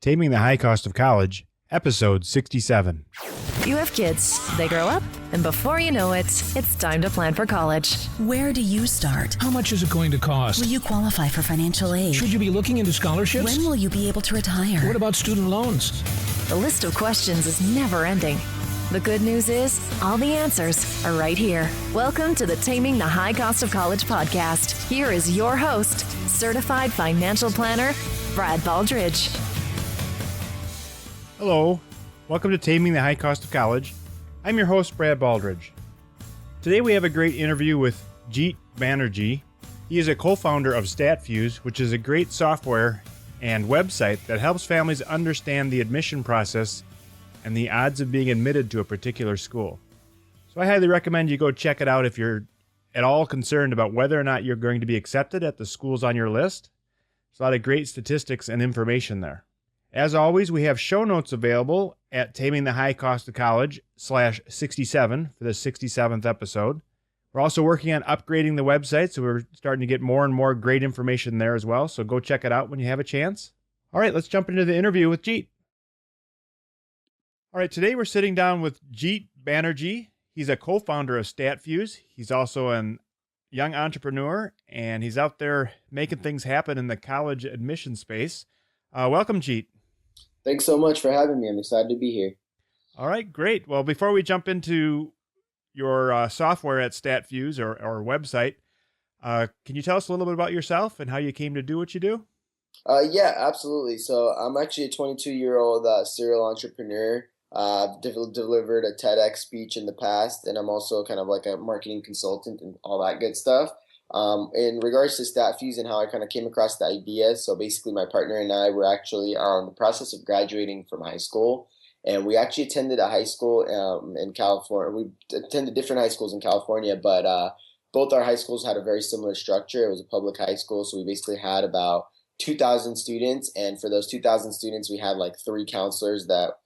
Taming the High Cost of College, Episode 67. You have kids, they grow up, and before you know it, it's time to plan for college. Where do you start? How much is it going to cost? Will you qualify for financial aid? Should you be looking into scholarships? When will you be able to retire? What about student loans? The list of questions is never ending. The good news is, all the answers are right here. Welcome to the Taming the High Cost of College podcast. Here is your host, certified financial planner, Brad Baldridge. Hello, welcome to Taming the High Cost of College. I'm your host, Brad Baldridge. Today we have a great interview with Jeet Banerjee. He is a co-founder of StatFuse, which is a great software and website that helps families understand the admission process and the odds of being admitted to a particular school. So I highly recommend you go check it out if you're at all concerned about whether or not you're going to be accepted at the schools on your list. There's a lot of great statistics and information there. As always, we have show notes available at Taming the High Cost of College /67 for the 67th episode. We're also working on upgrading the website, so we're starting to get more and more great information there as well. So go check it out when you have a chance. All right, let's jump into the interview with Jeet. All right, today we're sitting down with Jeet Banerjee. He's a co-founder of StatFuse. He's also a young entrepreneur, and he's out there making things happen in the college admission space. Welcome, Jeet. Thanks so much for having me. I'm excited to be here. All right, great. Well, before we jump into your software at StatFuse or website, can you tell us a little bit about yourself and how you came to do what you do? Yeah, absolutely. So I'm actually a 22-year-old serial entrepreneur. I've delivered a TEDx speech in the past, and I'm also kind of like a marketing consultant and all that good stuff. In regards to StatFuse and how I kind of came across the idea, so basically my partner and I were actually in the process of graduating from high school, and we actually attended a high school in California. We attended different high schools in California, but both our high schools had a very similar structure. It was a public high school, so we basically had about 2,000 students, and for those 2,000 students, we had like 3 counselors that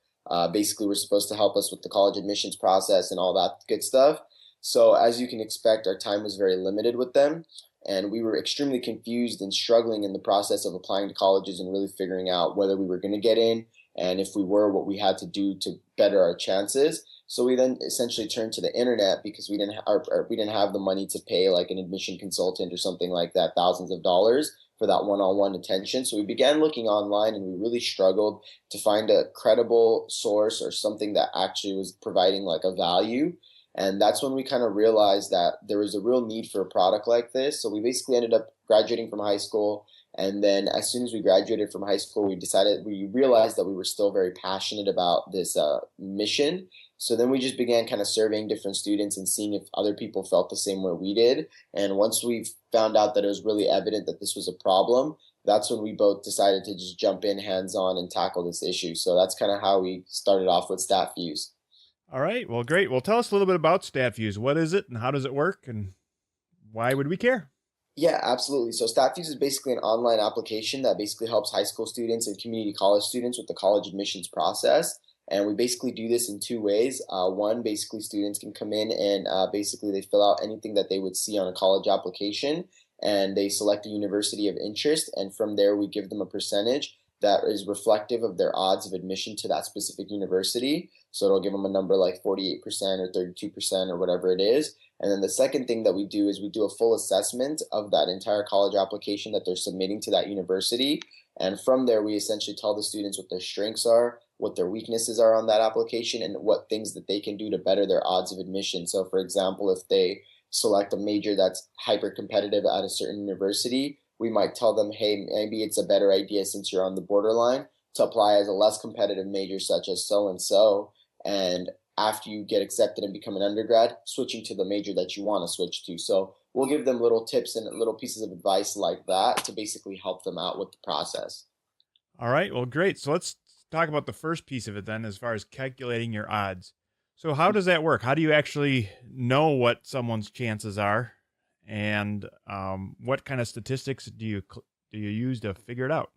basically were supposed to help us with the college admissions process and all that good stuff. So as you can expect, our time was very limited with them, and we were extremely confused and struggling in the process of applying to colleges and really figuring out whether we were going to get in, and if we were, what we had to do to better our chances. So we then essentially turned to the internet because we didn't have the money to pay like an admission consultant or something like that, thousands of dollars for that one-on-one attention. So we began looking online, and we really struggled to find a credible source or something that actually was providing like a value. And that's when we kind of realized that there was a real need for a product like this. So we basically ended up graduating from high school. And then as soon as we graduated from high school, we realized that we were still very passionate about this mission. So then we just began kind of surveying different students and seeing if other people felt the same way we did. And once we found out that it was really evident that this was a problem, that's when we both decided to just jump in hands-on and tackle this issue. So that's kind of how we started off with StatFuse. All right, well, great. Well, tell us a little bit about StatFuse. What is it and how does it work and why would we care? Yeah, absolutely. So StatFuse is basically an online application that basically helps high school students and community college students with the college admissions process. And we basically do this in 2 ways. One, basically students can come in and basically they fill out anything that they would see on a college application, and they select a university of interest. And from there, we give them a percentage that is reflective of their odds of admission to that specific university. So it'll give them a number like 48% or 32% or whatever it is. And then the second thing that we do is we do a full assessment of that entire college application that they're submitting to that university. And from there, we essentially tell the students what their strengths are, what their weaknesses are on that application, and what things that they can do to better their odds of admission. So for example, if they select a major that's hyper competitive at a certain university, we might tell them, hey, maybe it's a better idea, since you're on the borderline, to apply as a less competitive major such as so-and-so. And after you get accepted and become an undergrad, switching to the major that you want to switch to. So we'll give them little tips and little pieces of advice like that to basically help them out with the process. All right, well, great. So let's talk about the first piece of it then, as far as calculating your odds. So how does that work? How do you actually know what someone's chances are? And what kind of statistics do you use to figure it out?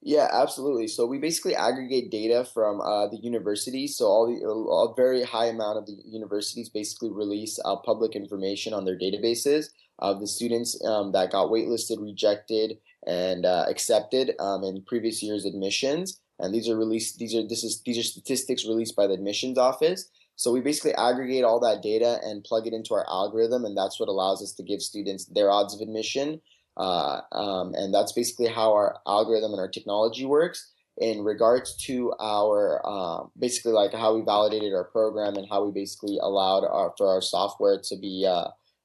Yeah, absolutely. So we basically aggregate data from the universities. So a very high amount of the universities basically release public information on their databases of the students that got waitlisted, rejected, and accepted in previous year's admissions. And these are released. These are statistics released by the admissions office. So we basically aggregate all that data and plug it into our algorithm, and that's what allows us to give students their odds of admission. And that's basically how our algorithm and our technology works. In regards to our basically like how we validated our program and how we basically allowed for our software to be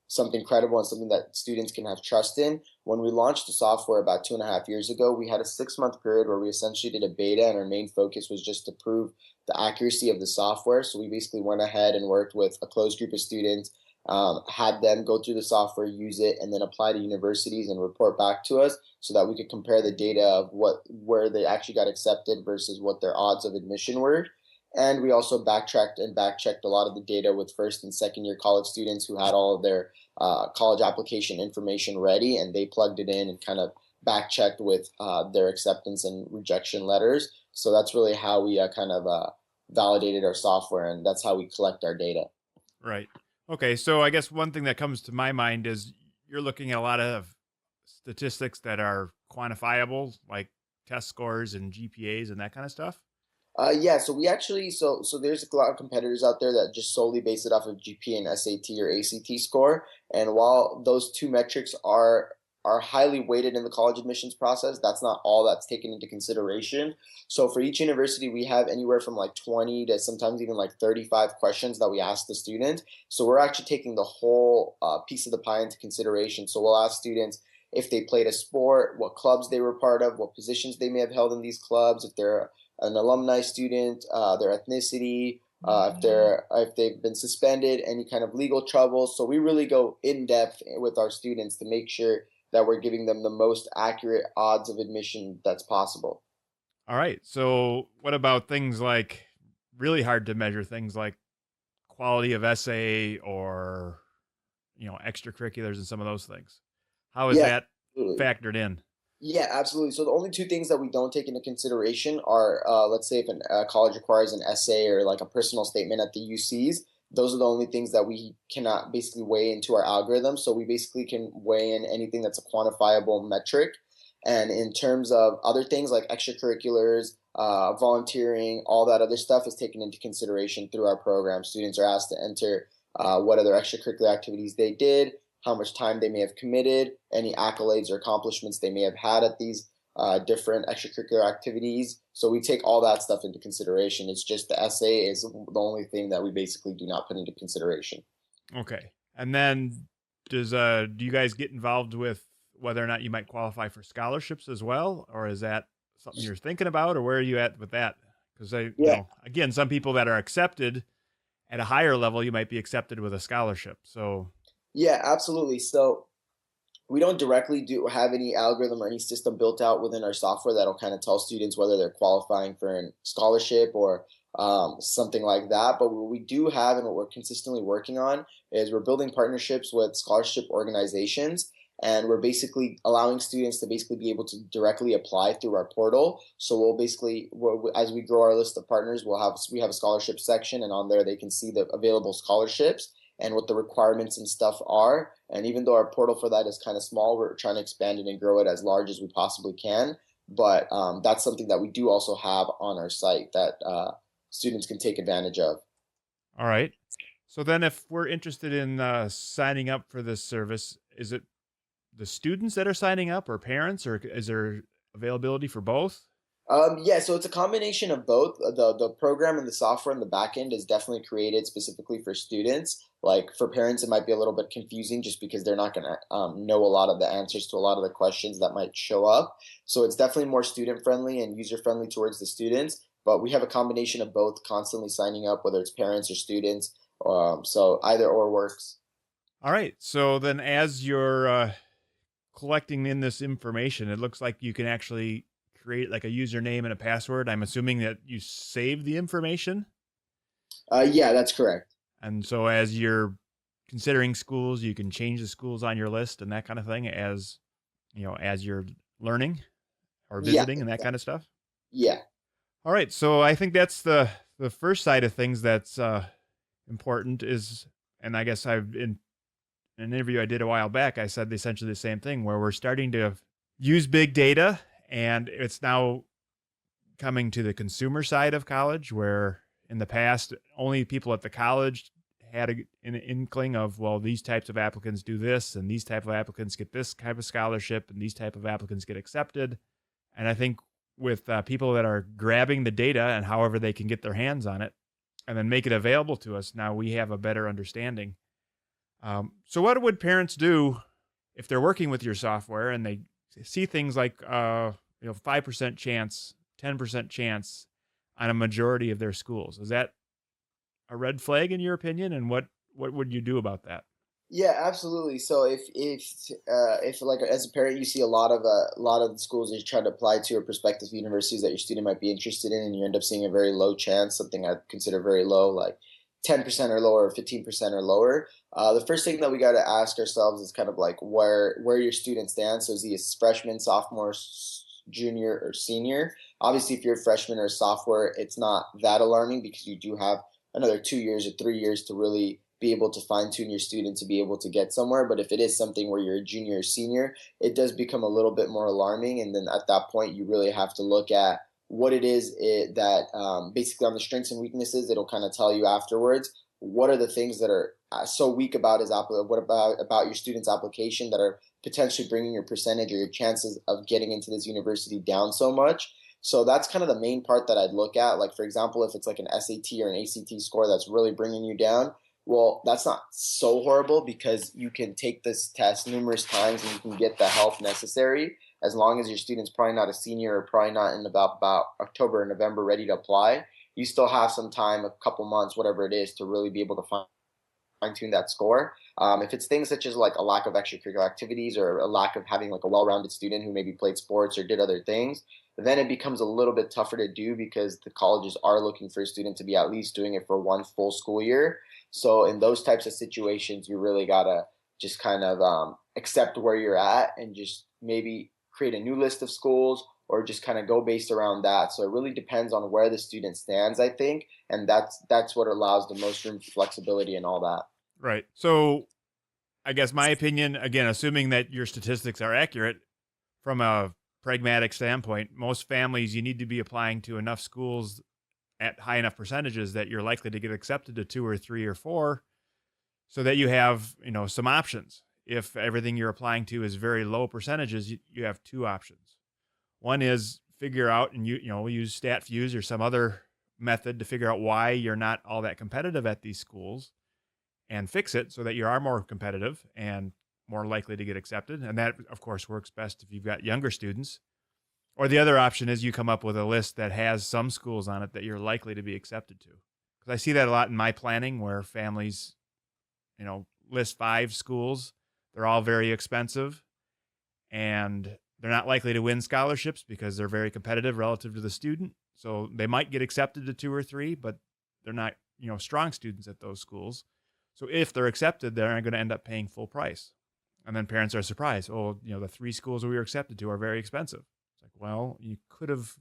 something credible and something that students can have trust in. When we launched the software about 2.5 years ago, we had a 6-month period where we essentially did a beta, and our main focus was just to prove the accuracy of the software. So we basically went ahead and worked with a closed group of students, had them go through the software, use it, and then apply to universities and report back to us so that we could compare the data of where they actually got accepted versus what their odds of admission were. And we also backtracked and backchecked a lot of the data with first and second year college students who had all of their college application information ready, and they plugged it in and kind of backchecked with their acceptance and rejection letters. So that's really how we kind of validated our software, and that's how we collect our data. Right. Okay. So I guess one thing that comes to my mind is you're looking at a lot of statistics that are quantifiable, like test scores and GPAs and that kind of stuff. Yeah, so we actually so there's a lot of competitors out there that just solely base it off of GPA and SAT or ACT score. And while those two metrics are highly weighted in the college admissions process, that's not all that's taken into consideration. So for each university, we have anywhere from like 20 to sometimes even like 35 questions that we ask the student. So we're actually taking the whole piece of the pie into consideration. So we'll ask students if they played a sport, what clubs they were part of, what positions they may have held in these clubs, if they're an alumni student, their ethnicity, if they've been suspended, any kind of legal troubles. So we really go in depth with our students to make sure that we're giving them the most accurate odds of admission that's possible. All right. So what about things like really hard to measure things like quality of essay or, extracurriculars and some of those things? How is that factored in? Yeah, absolutely. So the only two things that we don't take into consideration are, let's say if a college requires an essay or like a personal statement at the UCs, those are the only things that we cannot basically weigh into our algorithm. So we basically can weigh in anything that's a quantifiable metric. And in terms of other things like extracurriculars, volunteering, all that other stuff is taken into consideration through our program. Students are asked to enter what other extracurricular activities they did, how much time they may have committed, any accolades or accomplishments they may have had at these different extracurricular activities. So we take all that stuff into consideration. It's just the essay is the only thing that we basically do not put into consideration. Okay. And then do you guys get involved with whether or not you might qualify for scholarships as well? Or is that something you're thinking about, or where are you at with that? Because again, some people that are accepted at a higher level, you might be accepted with a scholarship. So yeah, absolutely. So we don't directly have any algorithm or any system built out within our software that'll kind of tell students whether they're qualifying for a scholarship or something like that. But what we do have and what we're consistently working on is we're building partnerships with scholarship organizations, and we're basically allowing students to basically be able to directly apply through our portal. So as we grow our list of partners, we have a scholarship section, and on there they can see the available scholarships and what the requirements and stuff are. And even though our portal for that is kind of small, we're trying to expand it and grow it as large as we possibly can. But that's something that we do also have on our site that students can take advantage of. All right. So then if we're interested in signing up for this service, is it the students that are signing up or parents, or is there availability for both? Yeah, so it's a combination of both. The program and the software in the back end is definitely created specifically for students. Like for parents, it might be a little bit confusing just because they're not going to know a lot of the answers to a lot of the questions that might show up. So it's definitely more student friendly and user friendly towards the students. But we have a combination of both constantly signing up, whether it's parents or students. So either or works. All right. So then as you're collecting in this information, it looks like you can actually create like a username and a password. I'm assuming that you save the information. Yeah, that's correct. And so as you're considering schools, you can change the schools on your list and that kind of thing as you're learning or visiting and that kind of stuff. Yeah. All right. So I think that's the first side of things that's important is, and I guess in an interview I did a while back, I said essentially the same thing where we're starting to use big data, and it's now coming to the consumer side of college, where in the past, only people at the college had an inkling of, well, these types of applicants do this, and these type of applicants get this type of scholarship, and these type of applicants get accepted. And I think with people that are grabbing the data and however they can get their hands on it and then make it available to us, now we have a better understanding. So what would parents do if they're working with your software and they see things like 5% chance, 10% chance on a majority of their schools? Is that a red flag in your opinion? And what would you do about that? Yeah, absolutely. So if like as a parent you see a lot of the schools that you try to apply to or prospective universities that your student might be interested in, and you end up seeing a very low chance, something I'd consider very low, like 10% or lower, or 15% or lower. The first thing that we got to ask ourselves is kind of like where your student stands. So is he a freshman, sophomore, junior, or senior? Obviously, if you're a freshman or a sophomore, it's not that alarming because you do have another 2 years or 3 years to really be able to fine tune your student to be able to get somewhere. But if it is something where you're a junior or senior, it does become a little bit more alarming. And then at that point, you really have to look at what it is that basically on the strengths and weaknesses, it'll kind of tell you afterwards, what are the things that are so weak about what about your student's application that are potentially bringing your percentage or your chances of getting into this university down so much. So that's kind of the main part that I'd look at. Like, for example, if it's like an SAT or an ACT score that's really bringing you down, well, that's not so horrible because you can take this test numerous times and you can get the help necessary. As long as your student's probably not a senior or probably not in about October or November ready to apply, you still have some time, a couple months, whatever it is, to really be able to fine-tune that score. If it's things such as like a lack of extracurricular activities or a lack of having like a well-rounded student who maybe played sports or did other things, then it becomes a little bit tougher to do because the colleges are looking for a student to be at least doing it for one full school year. So in those types of situations, you really gotta just kind of accept where you're at and just maybe create a new list of schools or just kind of go based around that. So it really depends on where the student stands, I think, and that's what allows the most room for flexibility and all that. Right. So I guess my opinion, again, assuming that your statistics are accurate from a pragmatic standpoint, most families, you need to be applying to enough schools at high enough percentages that you're likely to get accepted to 2 or 3 or 4 so that you have, some options. If everything you're applying to is very low percentages, you have 2 options. One is figure out and use StatFuse or some other method to figure out why you're not all that competitive at these schools and fix it so that you are more competitive and more likely to get accepted. And that, of course, works best if you've got younger students. Or the other option is you come up with a list that has some schools on it that you're likely to be accepted to. Because I see that a lot in my planning where families, list 5 schools. They're all very expensive and they're not likely to win scholarships because they're very competitive relative to the student. So they might get accepted to 2 or 3, but they're not, strong students at those schools. So if they're accepted, they're going to end up paying full price. And then parents are surprised. Oh, the 3 schools we were accepted to are very expensive. It's like, well, you could have,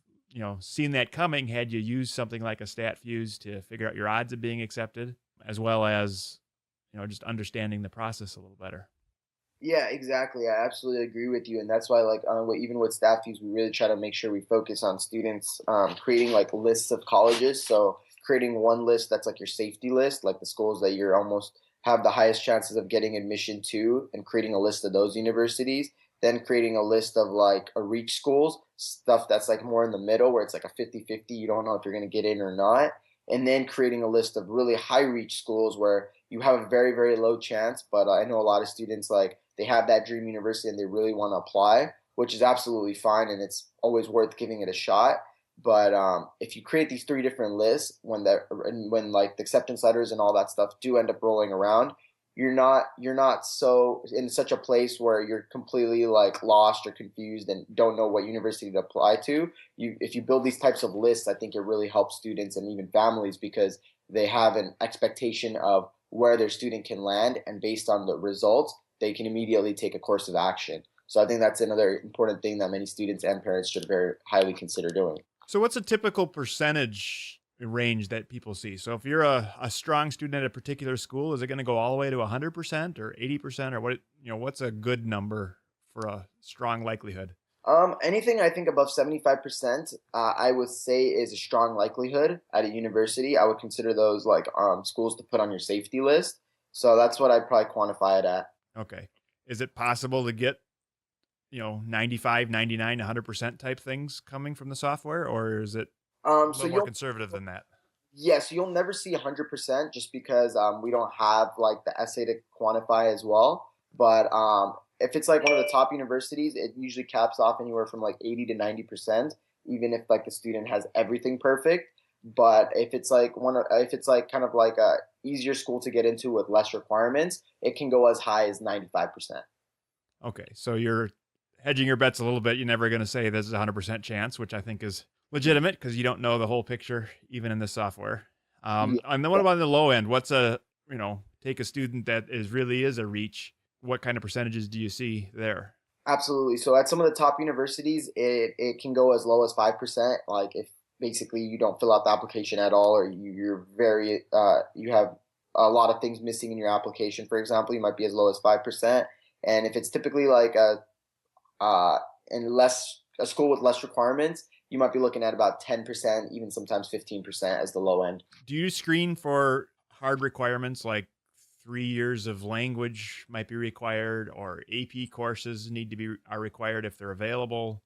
seen that coming had you used something like a StatFuse to figure out your odds of being accepted, as well as, just understanding the process a little better. Yeah, exactly. I absolutely agree with you, and that's why, like, even with StatFuse, we really try to make sure we focus on students creating like lists of colleges. So creating one list that's like your safety list, like the schools that you're almost have the highest chances of getting admission to, and creating a list of those universities. Then creating a list of like a reach schools, stuff that's like more in the middle where it's like a 50-50, you don't know if you're going to get in or not. And then creating a list of really high reach schools where you have a very, very low chance. But I know a lot of students, like, they have that dream university and they really want to apply, which is absolutely fine. And it's always worth giving it a shot. But if you create these 3 different lists, when like the acceptance letters and all that stuff do end up rolling around, you're not so in such a place where you're completely like lost or confused and don't know what university to apply to. If you build these types of lists, I think it really helps students and even families because they have an expectation of where their student can land, and based on the results, they can immediately take a course of action. So I think that's another important thing that many students and parents should very highly consider doing. So what's a typical percentage range that people see? So if you're a strong student at a particular school, is it going to go all the way to 100% or 80% or what's a good number for a strong likelihood? Anything I think above 75%, I would say is a strong likelihood at a university. I would consider those like schools to put on your safety list. So that's what I'd probably quantify it at. Okay. Is it possible to get, 95, 99, 100% type things coming from the software, or is it a So little more conservative than that? yes, you'll never see 100% just because we don't have like the essay to quantify as well. But if it's like one of the top universities, it usually caps off anywhere from like 80 to 90%, even if like the student has everything perfect. But if it's like kind of like a easier school to get into with less requirements, it can go as high as 95%. Okay. So you're hedging your bets a little bit. You're never going to say this is a 100% chance, which I think is legitimate because you don't know the whole picture, even in this software. Yeah. And then what about the low end? What's take a student that really is a reach. What kind of percentages do you see there? Absolutely. So at some of the top universities, it can go as low as 5%. Like if basically you don't fill out the application at all, or you have a lot of things missing in your application, for example, you might be as low as 5%. And if it's typically like uh, a school with less requirements, you might be looking at about 10%, even sometimes 15% as the low end. Do you screen for hard requirements like 3 years of language might be required, or AP courses are required if they're available?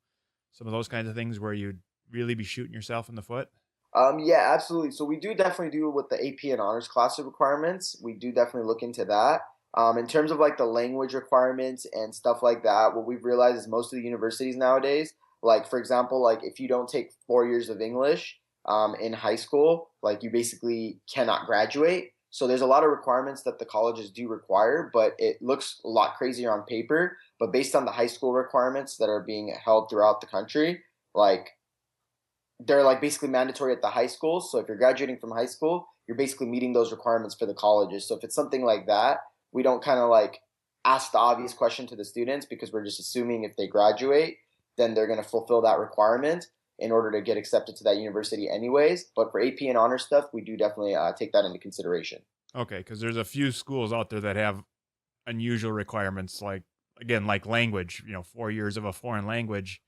Some of those kinds of things where you'd really be shooting yourself in the foot. Yeah, absolutely. So we do definitely do with the AP and honors class of requirements. We do definitely look into that. In terms of like the language requirements and stuff like that, what we've realized is most of the universities nowadays, like for example, like if you don't take 4 years of English in high school, like you basically cannot graduate. So there's a lot of requirements that the colleges do require, but it looks a lot crazier on paper. But based on the high school requirements that are being held throughout the country, like they're like basically mandatory at the high schools. So if you're graduating from high school, you're basically meeting those requirements for the colleges. So if it's something like that, we don't kind of like ask the obvious question to the students because we're just assuming if they graduate, then they're going to fulfill that requirement in order to get accepted to that university anyways. But for AP and honor stuff, we do definitely take that into consideration. Okay, because there's a few schools out there that have unusual requirements, like again, like language. 4 years of a foreign language,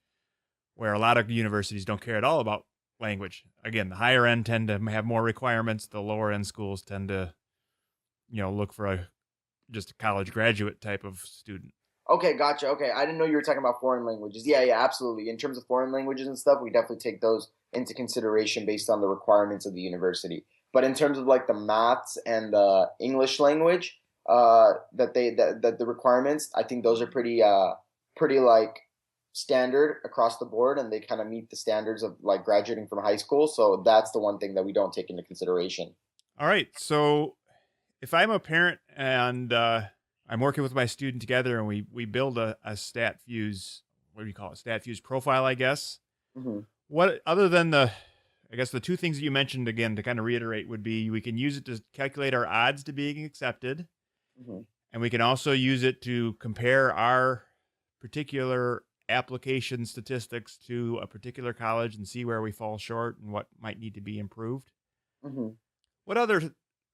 where a lot of universities don't care at all about language. Again, the higher end tend to have more requirements. The lower end schools tend to, look for just a college graduate type of student. Okay, gotcha. Okay, I didn't know you were talking about foreign languages. Yeah, yeah, absolutely. In terms of foreign languages and stuff, we definitely take those into consideration based on the requirements of the university. But in terms of like the maths and the English language, that the requirements, I think those are pretty like standard across the board, and they kind of meet the standards of like graduating from high school. So that's the one thing that we don't take into consideration. All right. So if I'm a parent and I'm working with my student together and we build a StatFuse, what do you call it? StatFuse profile, I guess. Mm-hmm. What, other than the two things that you mentioned again, to kind of reiterate, would be we can use it to calculate our odds to being accepted. Mm-hmm. And we can also use it to compare our particular application statistics to a particular college and see where we fall short and what might need to be improved. Mm-hmm. What other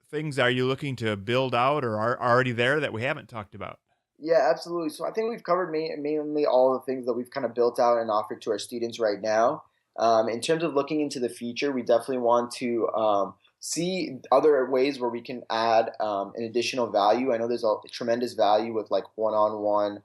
things are you looking to build out or are already there that we haven't talked about? Yeah, absolutely. So I think we've covered mainly all the things that we've kind of built out and offered to our students right now. In terms of looking into the future, we definitely want to see other ways where we can add an additional value. I know there's a tremendous value with like one-on-one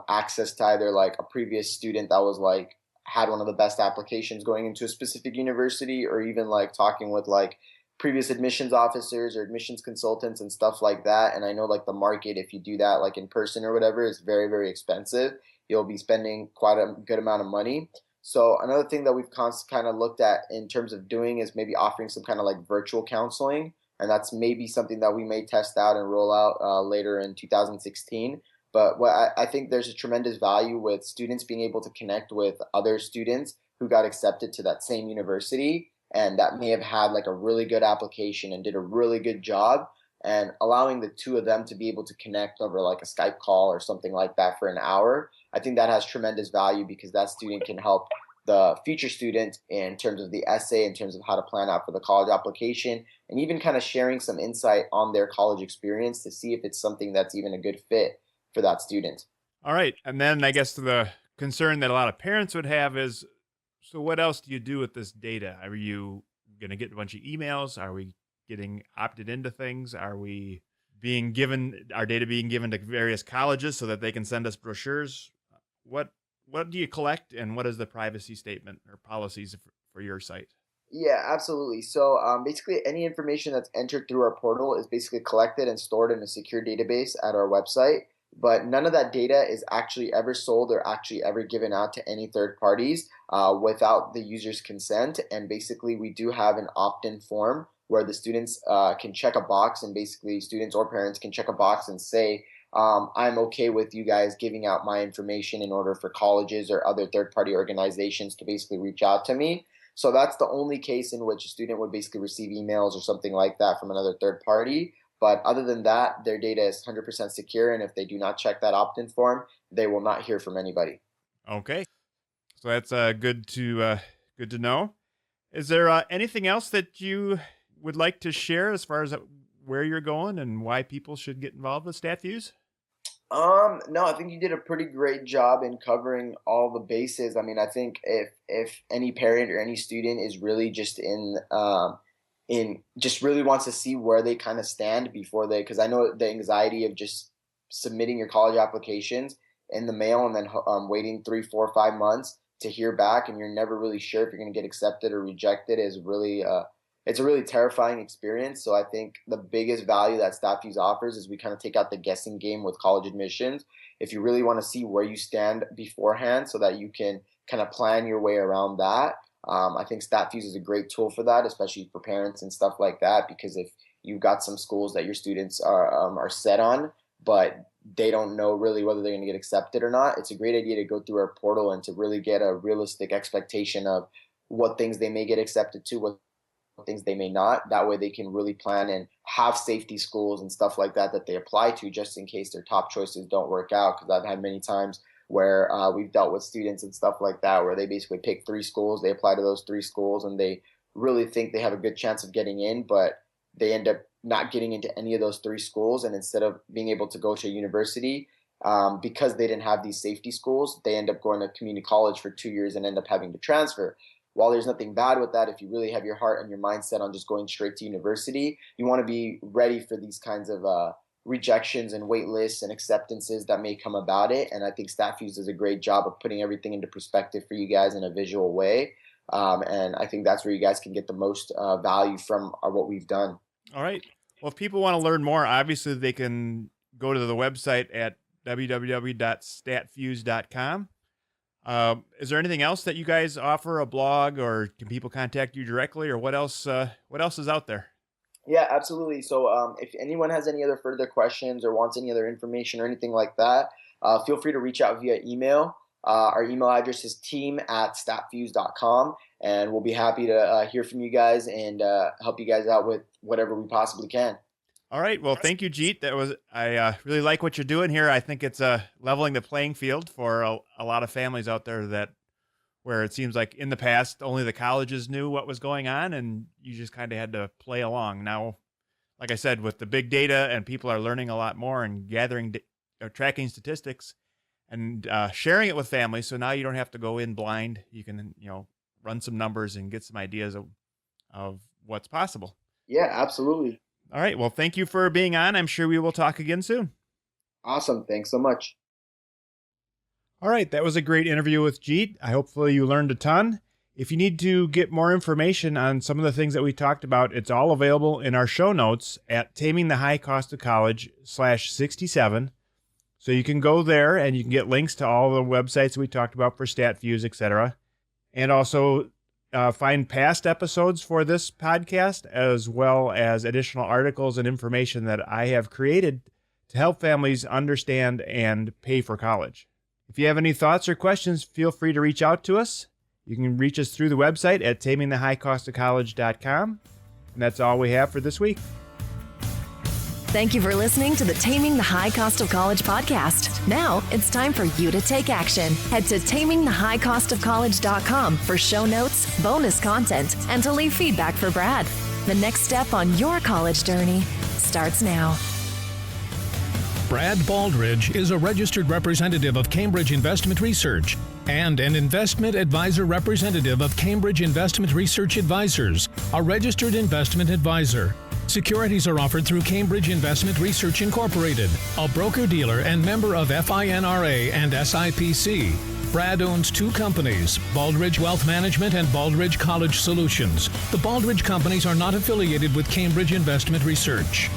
access to either like a previous student that was like had one of the best applications going into a specific university, or even like talking with like previous admissions officers or admissions consultants and stuff like that. And I know like the market, if you do that like in person or whatever, is very, very expensive. You'll be spending quite a good amount of money. So another thing that we've kind of looked at in terms of doing is maybe offering some kind of like virtual counseling. And that's maybe something that we may test out and roll out later in 2016. But what I think there's a tremendous value with students being able to connect with other students who got accepted to that same university and that may have had like a really good application and did a really good job, and allowing the two of them to be able to connect over like a Skype call or something like that for an hour. I think that has tremendous value because that student can help the future student in terms of the essay, in terms of how to plan out for the college application, and even kind of sharing some insight on their college experience to see if it's something that's even a good fit for that student. All right. And then I guess the concern that a lot of parents would have is, so what else do you do with this data? Are you going to get a bunch of emails? Are we getting opted into things? Are we being given our data being given to various colleges so that they can send us brochures? What do you collect, and what is the privacy statement or policies for your site? Yeah, absolutely. So basically, any information that's entered through our portal is basically collected and stored in a secure database at our website. But none of that data is actually ever sold or actually ever given out to any third parties without the user's consent. And basically, we do have an opt-in form where the students can check a box, and basically students or parents can check a box and say, I'm okay with you guys giving out my information in order for colleges or other third-party organizations to basically reach out to me. So that's the only case in which a student would basically receive emails or something like that from another third party. But other than that, their data is 100% secure, and if they do not check that opt-in form, they will not hear from anybody. Okay, so that's good to know. Is there anything else that you would like to share as far as where you're going and why people should get involved with StatFuse? No, I think you did a pretty great job in covering all the bases. I mean, I think if any parent or any student is really just just really wants to see where they kind of stand before because I know the anxiety of just submitting your college applications in the mail and then waiting 3, 4, 5 months to hear back, and you're never really sure if you're going to get accepted or rejected is really it's a really terrifying experience. So I think the biggest value that StatFuse offers is we kind of take out the guessing game with college admissions. If you really want to see where you stand beforehand so that you can kind of plan your way around that, I think StatFuse is a great tool for that, especially for parents and stuff like that, because if you've got some schools that your students are set on, but they don't know really whether they're going to get accepted or not, it's a great idea to go through our portal and to really get a realistic expectation of what things they may get accepted to, what things they may not. That way they can really plan and have safety schools and stuff like that they apply to, just in case their top choices don't work out. Because I've had many times where we've dealt with students and stuff like that where they basically pick 3 schools, they apply to those 3 schools, and they really think they have a good chance of getting in, but they end up not getting into any of those 3 schools. And instead of being able to go to a university, because they didn't have these safety schools, they end up going to community college for 2 years and end up having to transfer. While there's nothing bad with that, if you really have your heart and your mindset on just going straight to university, you want to be ready for these kinds of rejections and wait lists and acceptances that may come about it. And I think StatFuse does a great job of putting everything into perspective for you guys in a visual way. And I think that's where you guys can get the most value from what we've done. All right. Well, if people want to learn more, obviously they can go to the website at www.statfuse.com. Is there anything else that you guys offer, a blog, or can people contact you directly, or what else is out there? Yeah, absolutely. So if anyone has any other further questions or wants any other information or anything like that, feel free to reach out via email. Our email address is team@statfuse.com, and we'll be happy to hear from you guys and help you guys out with whatever we possibly can. All right. Well, thank you, Jeet. I really like what you're doing here. I think it's leveling the playing field for a lot of families out there where it seems like in the past only the colleges knew what was going on, and you just kind of had to play along. Now, like I said, with the big data and people are learning a lot more and gathering or tracking statistics and sharing it with families, so now you don't have to go in blind. You can run some numbers and get some ideas of what's possible. Yeah, absolutely. All right. Well, thank you for being on. I'm sure we will talk again soon. Awesome. Thanks so much. All right. That was a great interview with Jeet. Hopefully you learned a ton. If you need to get more information on some of the things that we talked about, it's all available in our show notes at tamingthehighcostofcollege/67. So you can go there and you can get links to all the websites that we talked about for StatFuse, etc. And also find past episodes for this podcast, as well as additional articles and information that I have created to help families understand and pay for college. If you have any thoughts or questions, feel free to reach out to us. You can reach us through the website at tamingthehighcostofcollege.com. And that's all we have for this week. Thank you for listening to the Taming the High Cost of College podcast. Now it's time for you to take action. Head to tamingthehighcostofcollege.com for show notes, bonus content, and to leave feedback for Brad. The next step on your college journey starts now. Brad Baldridge is a registered representative of Cambridge Investment Research and an investment advisor representative of Cambridge Investment Research Advisors, a registered investment advisor. Securities are offered through Cambridge Investment Research Incorporated, a broker-dealer and member of FINRA and SIPC. Brad owns two companies, Baldridge Wealth Management and Baldridge College Solutions. The Baldridge companies are not affiliated with Cambridge Investment Research.